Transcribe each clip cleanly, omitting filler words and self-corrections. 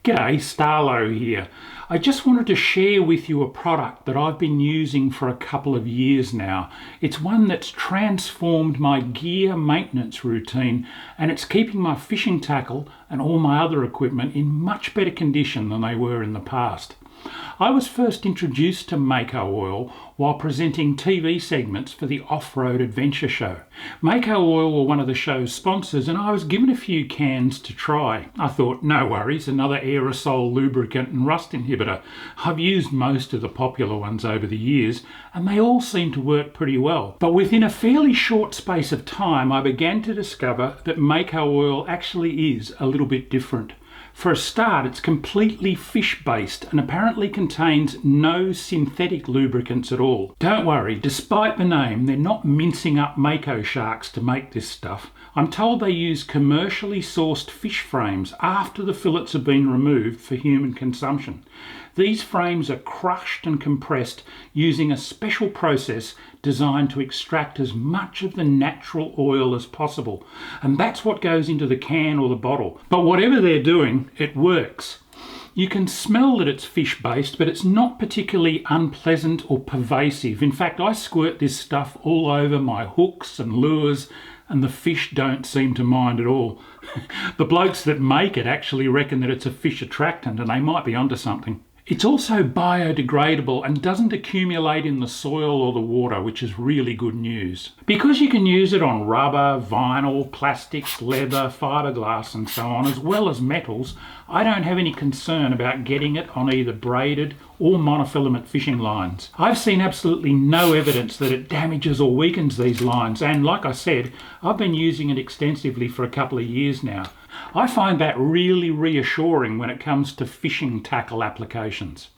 G'day, Starlo here. I just wanted to share with you a product that I've been using for a couple of years now. It's one that's transformed my gear maintenance routine, and it's keeping my fishing tackle and all my other equipment in much better condition than they were in the past. I was first introduced to Mako Oil while presenting TV segments for the Off-Road Adventure Show. Mako Oil were one of the show's sponsors, and I was given a few cans to try. I thought, no worries, another aerosol lubricant and rust inhibitor. I've used most of the popular ones over the years, and they all seem to work pretty well. But within a fairly short space of time, I began to discover that Mako Oil actually is a little bit different. For a start, it's completely fish-based and apparently contains no synthetic lubricants at all. Don't worry, despite the name, they're not mincing up Mako sharks to make this stuff. I'm told they use commercially sourced fish frames after the fillets have been removed for human consumption. These frames are crushed and compressed using a special process designed to extract as much of the natural oil as possible. And that's what goes into the can or the bottle. But whatever they're doing, it works. You can smell that it's fish-based, but it's not particularly unpleasant or pervasive. In fact, I squirt this stuff all over my hooks and lures, and the fish don't seem to mind at all. The blokes that make it actually reckon that it's a fish attractant, and they might be onto something. It's also biodegradable and doesn't accumulate in the soil or the water, which is really good news. Because you can use it on rubber, vinyl, plastics, leather, fiberglass and so on, as well as metals, I don't have any concern about getting it on either braided or monofilament fishing lines. I've seen absolutely no evidence that it damages or weakens these lines, and like I said, I've been using it extensively for a couple of years now. I find that really reassuring when it comes to fishing tackle applications.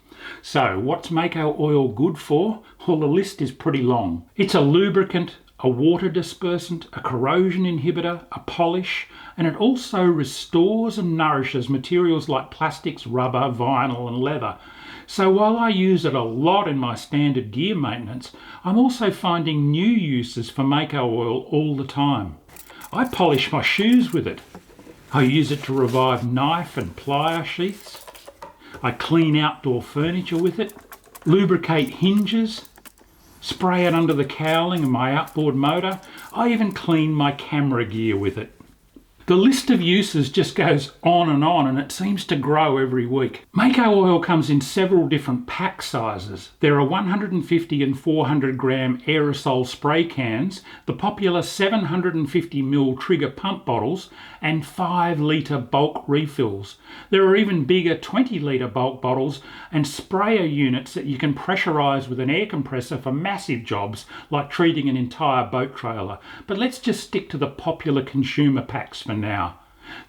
So, what's Mako Oil good for? Well, the list is pretty long. It's a lubricant, a water dispersant, a corrosion inhibitor, a polish, and it also restores and nourishes materials like plastics, rubber, vinyl and leather. So while I use it a lot in my standard gear maintenance, I'm also finding new uses for Mako Oil all the time. I polish my shoes with it. I use it to revive knife and plier sheaths. I clean outdoor furniture with it, lubricate hinges, spray it under the cowling of my outboard motor. I even clean my camera gear with it. The list of uses just goes on, and it seems to grow every week. Mako Oil comes in several different pack sizes. There are 150 and 400 gram aerosol spray cans, the popular 750ml trigger pump bottles, and 5 litre bulk refills. There are even bigger 20 litre bulk bottles and sprayer units that you can pressurise with an air compressor for massive jobs like treating an entire boat trailer. But let's just stick to the popular consumer packs for now.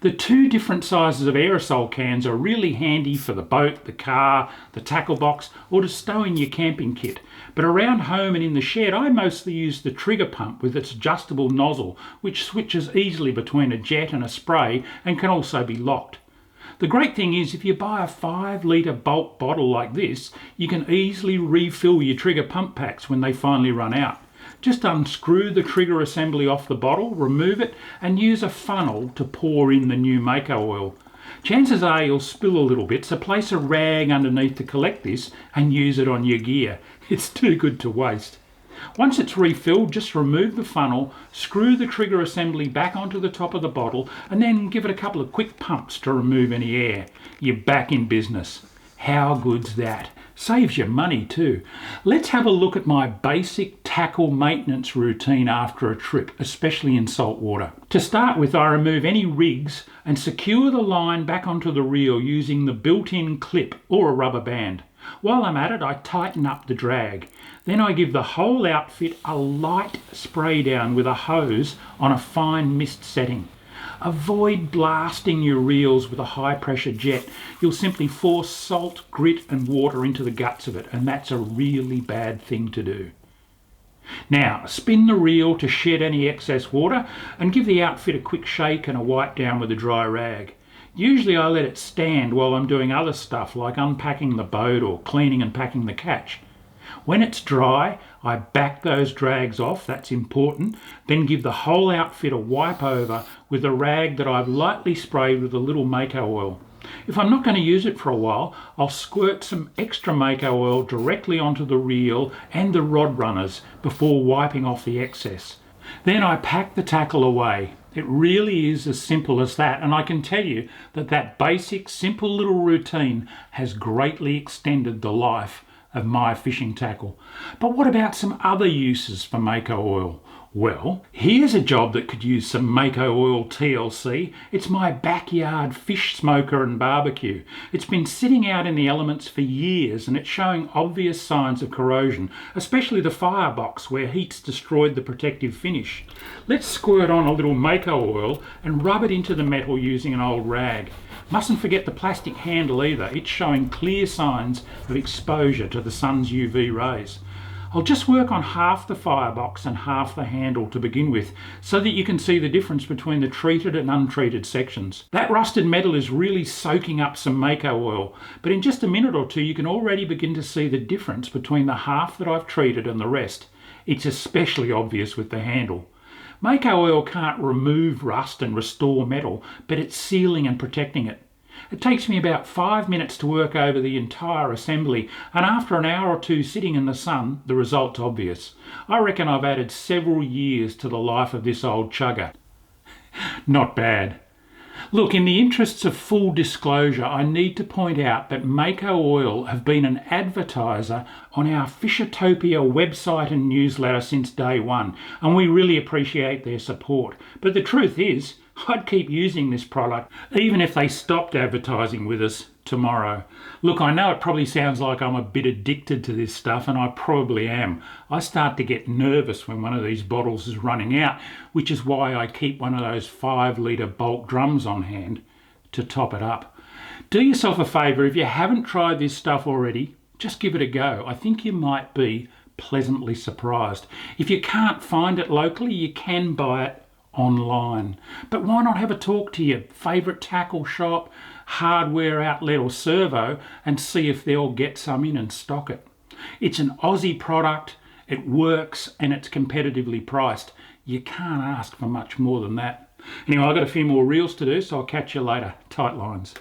The two different sizes of aerosol cans are really handy for the boat, the car, the tackle box, or to stow in your camping kit. But around home and in the shed, I mostly use the trigger pump with its adjustable nozzle, which switches easily between a jet and a spray and can also be locked. The great thing is, if you buy a 5 litre bulk bottle like this, you can easily refill your trigger pump packs when they finally run out. Just unscrew the trigger assembly off the bottle, remove it, and use a funnel to pour in the new Mako Oil. Chances are you'll spill a little bit, so place a rag underneath to collect this and use it on your gear. It's too good to waste. Once it's refilled, just remove the funnel, screw the trigger assembly back onto the top of the bottle, and then give it a couple of quick pumps to remove any air. You're back in business. How good's that? Saves you money too. Let's have a look at my basic tackle maintenance routine after a trip, especially in salt water. To start with, I remove any rigs and secure the line back onto the reel using the built-in clip or a rubber band. While I'm at it, I tighten up the drag. Then I give the whole outfit a light spray down with a hose on a fine mist setting. Avoid blasting your reels with a high pressure jet. You'll simply force salt, grit and water into the guts of it, and that's a really bad thing to do. Now, spin the reel to shed any excess water and give the outfit a quick shake and a wipe down with a dry rag. Usually I let it stand while I'm doing other stuff like unpacking the boat or cleaning and packing the catch. When it's dry, I back those drags off, that's important, then give the whole outfit a wipe over with a rag that I've lightly sprayed with a little Mako oil. If I'm not going to use it for a while, I'll squirt some extra Mako oil directly onto the reel and the rod runners before wiping off the excess. Then I pack the tackle away. It really is as simple as that, and I can tell you that that basic, simple little routine has greatly extended the life of my fishing tackle. But what about some other uses for Mako oil? Well, here's a job that could use some Mako oil TLC. It's my backyard fish smoker and barbecue. It's been sitting out in the elements for years and it's showing obvious signs of corrosion, especially the firebox where heat's destroyed the protective finish. Let's squirt on a little Mako oil and rub it into the metal using an old rag. Mustn't forget the plastic handle either. It's showing clear signs of exposure to the sun's UV rays. I'll just work on half the firebox and half the handle to begin with so that you can see the difference between the treated and untreated sections. That rusted metal is really soaking up some Mako oil, but in just a minute or two you can already begin to see the difference between the half that I've treated and the rest. It's especially obvious with the handle. Mako oil can't remove rust and restore metal, but it's sealing and protecting it. It takes me about 5 minutes to work over the entire assembly, and after an hour or two sitting in the sun, the result's obvious. I reckon I've added several years to the life of this old chugger. Not bad. Look, in the interests of full disclosure, I need to point out that Mako Oil have been an advertiser on our Fishertopia website and newsletter since day one, and we really appreciate their support. But the truth is, I'd keep using this product even if they stopped advertising with us tomorrow. Look, I know it probably sounds like I'm a bit addicted to this stuff, and I probably am. I start to get nervous when one of these bottles is running out, which is why I keep one of those 5-litre bulk drums on hand to top it up. Do yourself a favour, if you haven't tried this stuff already, just give it a go. I think you might be pleasantly surprised. If you can't find it locally, you can buy it online. But why not have a talk to your favourite tackle shop, hardware outlet or servo and see if they'll get some in and stock it. It's an Aussie product, it works and it's competitively priced. You can't ask for much more than that. Anyway, I've got a few more reels to do, so I'll catch you later. Tight lines.